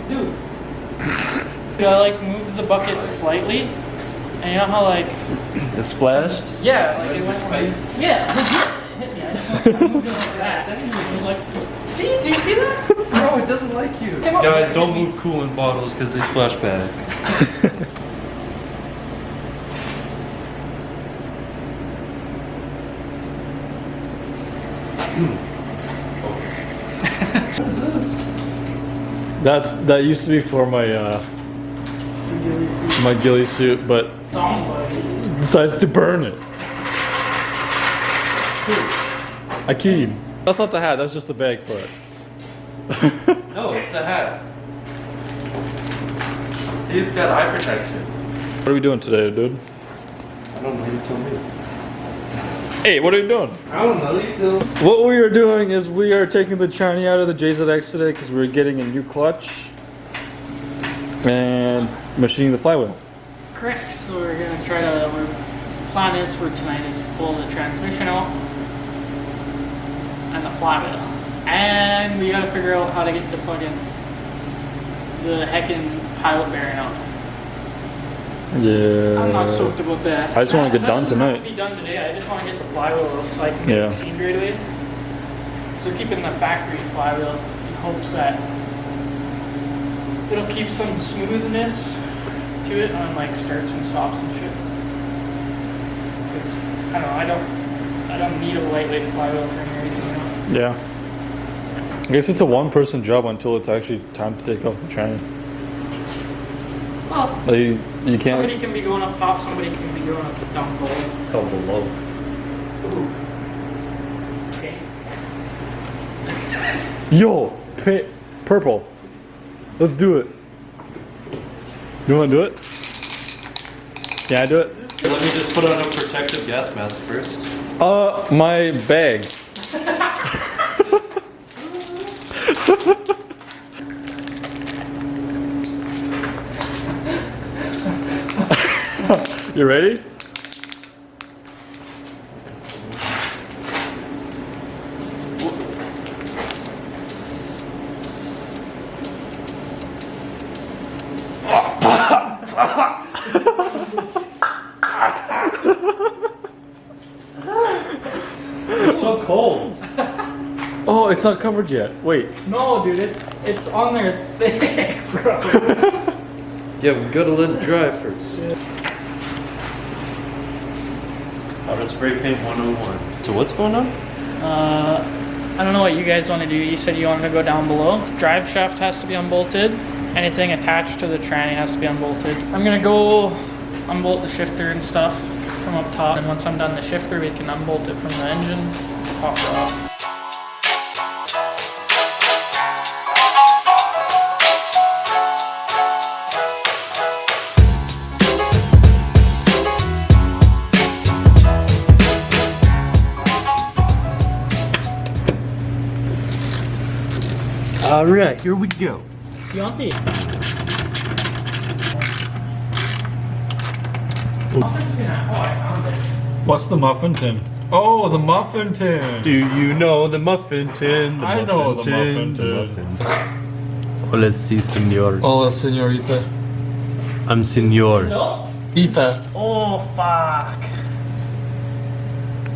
Dude. I like moved the bucket slightly, and you know how like it splashed? Yeah, like it went from yeah, it hit me. I just moved it like that. It was like, see, do you see that? Bro, it doesn't like you. Guys, don't move coolant bottles because they splash back. What is this? That used to be for my my ghillie suit, but decides to burn it. Akeem. That's not the hat, that's just the bag for it. No, it's the hat. See, it's got eye protection. What are we doing today, dude? I don't know, you tell me. Hey, what are you doing? I don't know, you tell me. What we are doing is we are taking the tranny out of the JZX today because we're getting a new clutch and machining the flywheel. Correct. So we're gonna try to. Our plan is for tonight is to pull the transmission out and the flywheel, and we gotta figure out how to get the heckin' pilot bearing out. Yeah. I'm not stoked about that. I just want to get done tonight. Have to be done today. I just want to get the flywheel out so I can get it machined right away. So keeping the factory flywheel in hopes that it'll keep some smoothness to it on like starts and stops and shit. Because I don't need a lightweight flywheel for any reason. Yeah. I guess it's a one-person job until it's actually time to take off the tranny. Well, Like, you can't. somebody can be going up top, somebody can be going up down below. Down below. Ooh. Okay. Yo, purple. Let's do it. You want to do it? Can I do it? Let me just put on a protective gas mask first. My bag. You ready? It's so cold. Oh, it's not covered yet. Wait. No, dude, it's on there thick, bro. Yeah, we gotta let it dry first. How to spray paint 101. So what's going on? I don't know what you guys want to do. You said you wanted to go down below. Drive shaft has to be unbolted. Anything attached to the tranny has to be unbolted. I'm gonna go unbolt the shifter and stuff from up top. And once I'm done the shifter, we can unbolt it from the engine, pop it off. Alright, here we go. Yonti. What's the muffin tin? Oh, the muffin tin. Do you know the muffin tin? I know the muffin tin. Hola, si, senor. Hola, señorita. I'm senor. No? Etha. Oh, fuck.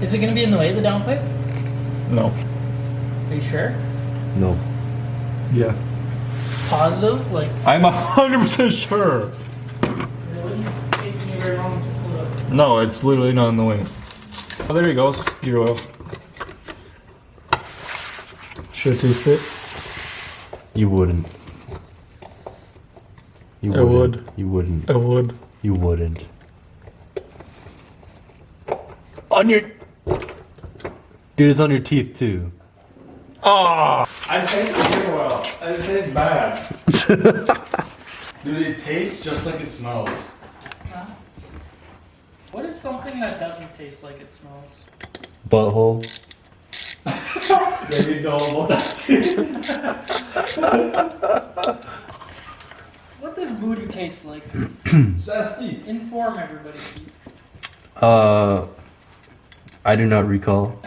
Is it gonna be in the way of the downpipe? No. Are you sure? No. Yeah. Positive? Like, I'm 100% sure. it wouldn't take me very long to pull up. No, it's literally not in the way. Oh, there he goes. Gear oil. Should I taste it? You wouldn't. You I would. You wouldn't. I would. You wouldn't. On your... Dude, it's on your teeth too. Ah! I taste the gear oil. It tastes bad. Dude, it tastes just like it smells. Huh? What is something that doesn't taste like it smells? Butthole. There you go. What does booty taste like? Zesty. Inform everybody. I do not recall.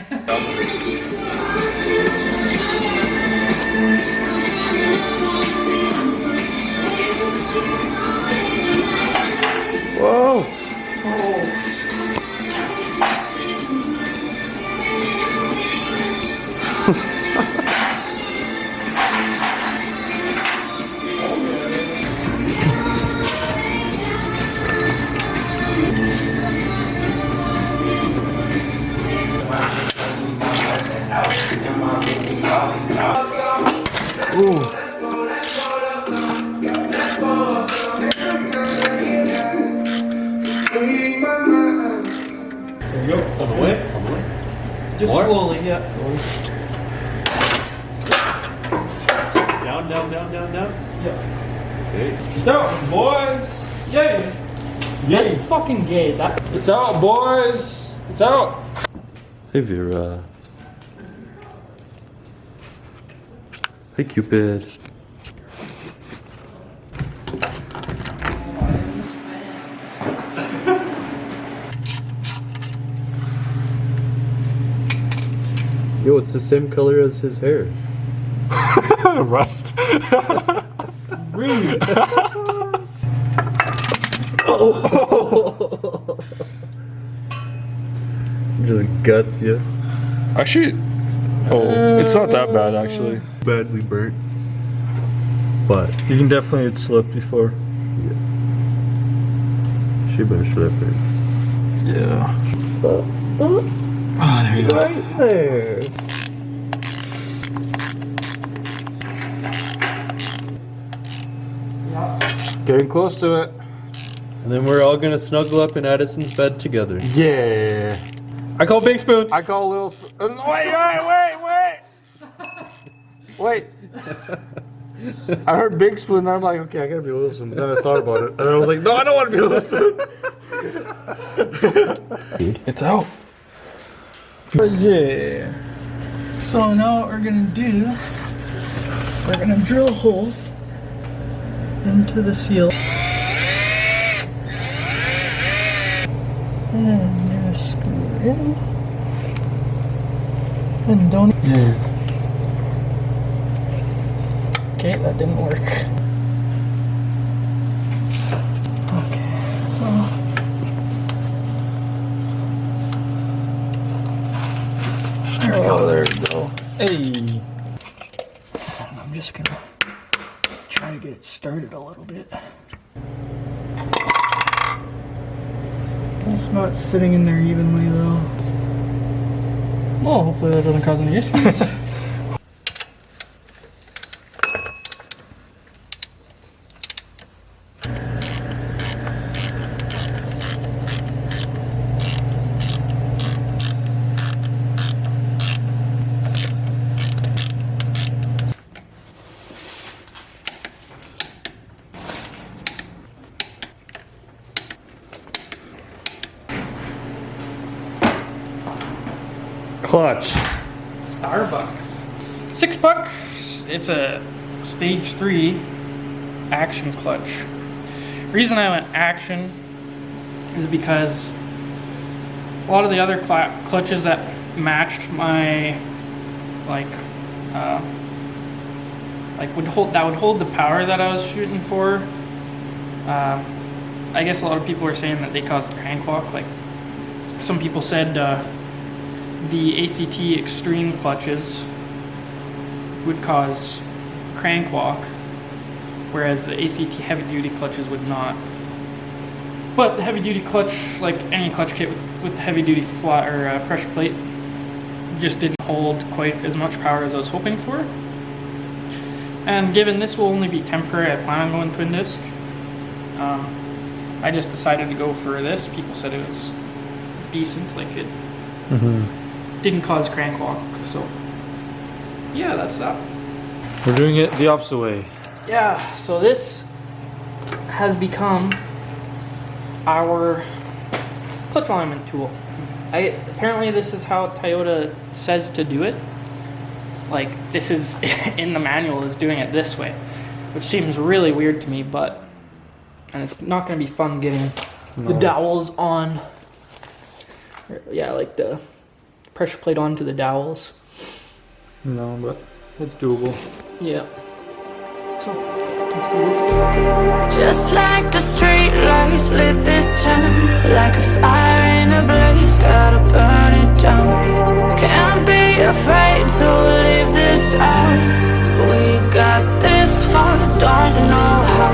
you go. All the way? All the way? Just More? slowly, yeah. Down, down, down, down, down. Yeah. Okay. It's out, boys. Yay. That's fucking gay. That. It's out, boys. It's out. Hey, Vera. Hey, Cupid. Yo, it's the same color as his hair. Rust. Rude. Just guts you. Actually, it's not that bad actually. Badly burnt. But You can definitely get slipped before. she been slipping. Yeah. Oh, there you go. Right there. Getting close to it. And then we're all gonna snuggle up in Addison's bed together. Yeah. I call Big Spoon. I call Little. Wait. I heard Big Spoon, and I'm like, okay, I gotta be Little Spoon. But then I thought about it, and then I was like, no, I don't want to be Little Spoon. It's out. Yeah. So now what we're gonna do, we're gonna drill a hole into the seal. And just screw it in. And don't. Yeah. Okay, that didn't work. Okay, so. There we go. Oh, there we go. Hey. And I'm just gonna try to get it started a little bit. It's not sitting in there evenly though. Well, hopefully that doesn't cause any issues. Clutch. Starbucks. $6. It's a stage 3 action clutch. Reason I went action is because a lot of the other clutches that matched my would hold the power that I was shooting for. I guess a lot of people were saying that they caused crank walk. Like some people said the ACT extreme clutches would cause crank walk, whereas the ACT heavy duty clutches would not. But the heavy duty clutch, like any clutch kit with the heavy duty flat or pressure plate, just didn't hold quite as much power as I was hoping for. And given this will only be temporary, I plan on going twin disc. I just decided to go for this. People said it was decent, like it didn't cause crank walk, so yeah, that's that. We're doing it the opposite way. Yeah, so this has become our clutch alignment tool. Apparently this is how Toyota says to do it. Like this is in the manual is doing it this way, which seems really weird to me, and it's not going to be fun getting the dowels on. Yeah, like the pressure plate onto the dowels. No, but it's doable. Yeah. So let's do this. Just like the street lights lit this town, like a fire in a blaze, gotta burn it down. Can't be afraid to leave this out. We got this far, don't know how.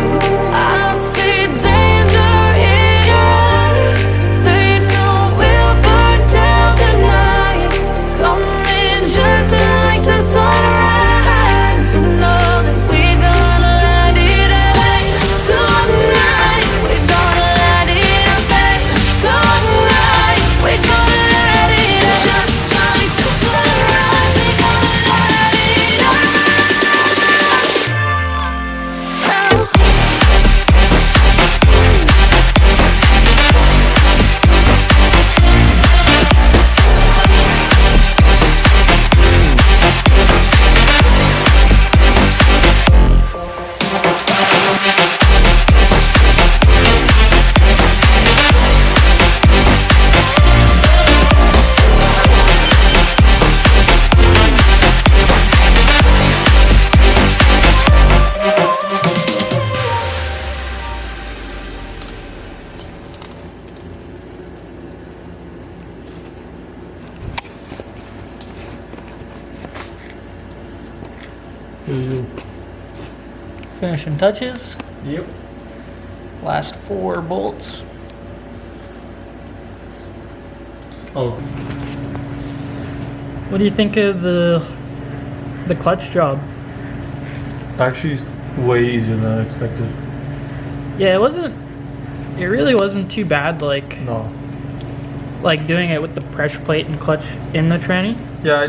I see danger in your eyes. They know we'll burn down the night. Coming just like the sunrise. You know that we gonna light it up tonight. We gonna light it up tonight. We gonna finishing touches. Yep. Last 4 bolts. Oh, What do you think of the clutch job? actually, it's way easier than I expected. Yeah, it really wasn't too bad, like doing it with the pressure plate and clutch in the tranny. Yeah,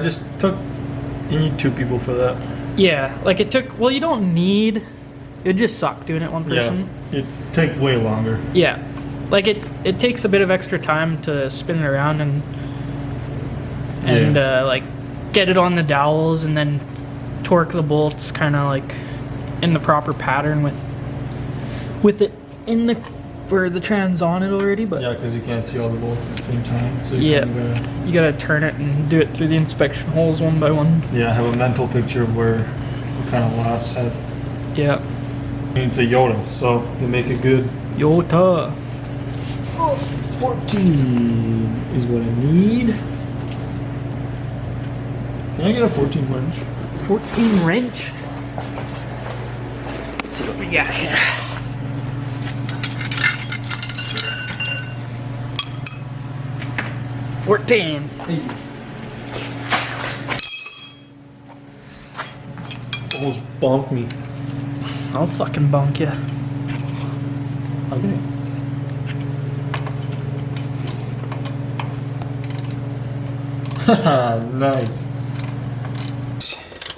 you need 2 people for that. Yeah, like you don't need, it would just suck doing it one person. Yeah, it take way longer. Yeah, like it takes a bit of extra time to spin it around and like get it on the dowels and then torque the bolts kind of like in the proper pattern with it in the where the tran's on it already. But Yeah, because you can't see all the bolts at the same time. So yeah, kinda you gotta turn it and do it through the inspection holes one by one. yeah, have a mental picture of what kind of last head. Yeah, It's a Yoda, so you make it good. Yota. 14 is what I need. Can I get a 14 wrench? 14 wrench. Let's see what we got here. $14. Almost bonked me. I'll fucking bonk you. Okay. Haha, nice.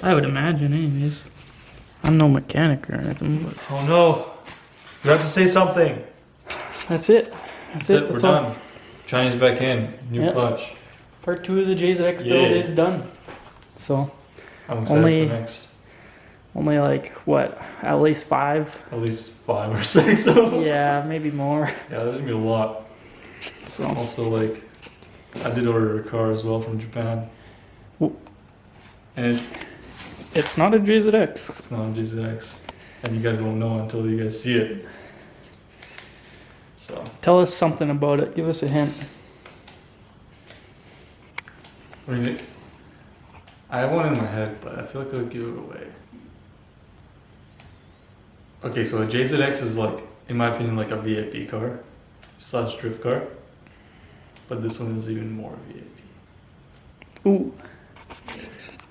I would imagine, anyways. I'm no mechanic or anything, but Oh no. You have to say something. that's it. That's it, we're all. done. Chinese back in. New Yep. clutch. Part 2 of the JZX build Yeah. is done. So, I'm excited Only- for next. only like, what, at least 5? At least 5 or 6. So. Yeah, maybe more. Yeah, there's gonna be a lot. So, Also, like, I did order a car as well from Japan. Ooh. And it's not a JZX. it's not a GZX. And you guys won't know until you guys see it. So, Tell us something about it. Give us a hint. I mean, I have one in my head, but I feel like I'll give it away. Okay, so a JZX is like, in my opinion, like a VIP car / drift car. But this one is even more VIP. Ooh.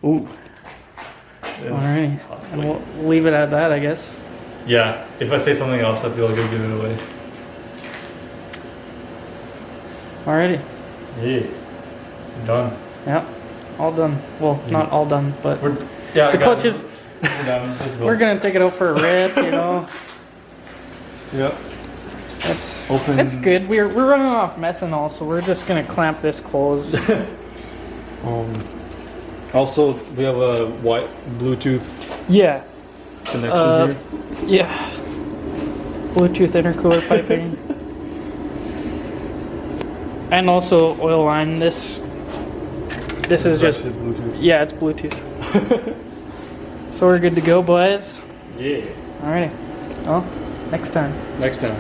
Ooh. Yeah. Alright. And Like- we'll leave it at that, I guess. Yeah, if I say something else, I feel like I'll give it away. Alrighty. Yeah, done. Yeah. All done. Well, not all done, but Yeah, the clutch is. we're done. Let's go. We're gonna take it out for a rip, you know. Yep. That's Open. It's good. We're running off methanol, so we're just gonna clamp this closed. Also, we have a white Bluetooth Yeah. connection here. Yeah. Bluetooth intercooler piping. And also oil line. This is just actually Bluetooth. yeah, it's Bluetooth. So we're good to go, boys. Yeah. Alrighty. Well, next time. Next time.